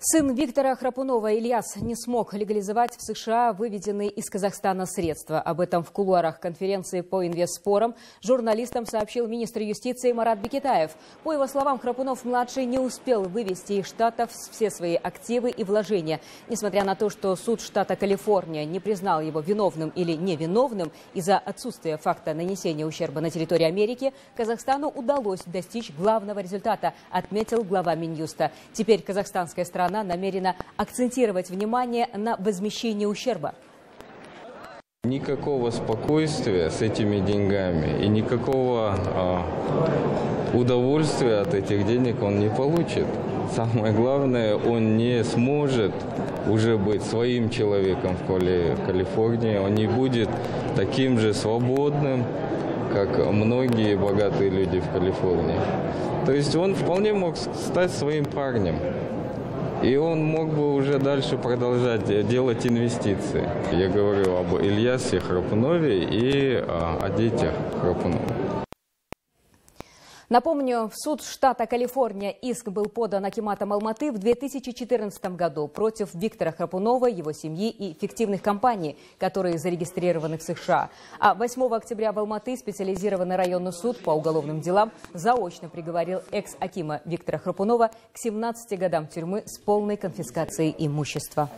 Сын Виктора Храпунова Ильяс не смог легализовать в США выведенные из Казахстана средства. Об этом в кулуарах конференции по инвестспорам журналистам сообщил министр юстиции Марат Бекетаев. По его словам, Храпунов-младший не успел вывести из Штатов все свои активы и вложения. Несмотря на то, что суд штата Калифорния не признал его виновным или невиновным из-за отсутствия факта нанесения ущерба на территории Америки, Казахстану удалось достичь главного результата, отметил глава Минюста. Теперь казахстанская страна намерена акцентировать внимание на возмещении ущерба. Никакого спокойствия с этими деньгами и никакого удовольствия от этих денег он не получит. Самое главное, он не сможет уже быть своим человеком в Калифорнии. Он не будет таким же свободным, как многие богатые люди в Калифорнии. То есть он вполне мог стать своим парнем. И он мог бы уже дальше продолжать делать инвестиции. Я говорю об Ильясе Храпунове и о детях Храпунова. Напомню, в суд штата Калифорния иск был подан акиматом Алматы в 2014 году против Виктора Храпунова, его семьи и фиктивных компаний, которые зарегистрированы в США. А 8 октября в Алматы специализированный районный суд по уголовным делам заочно приговорил экс-акима Виктора Храпунова к 17 годам тюрьмы с полной конфискацией имущества.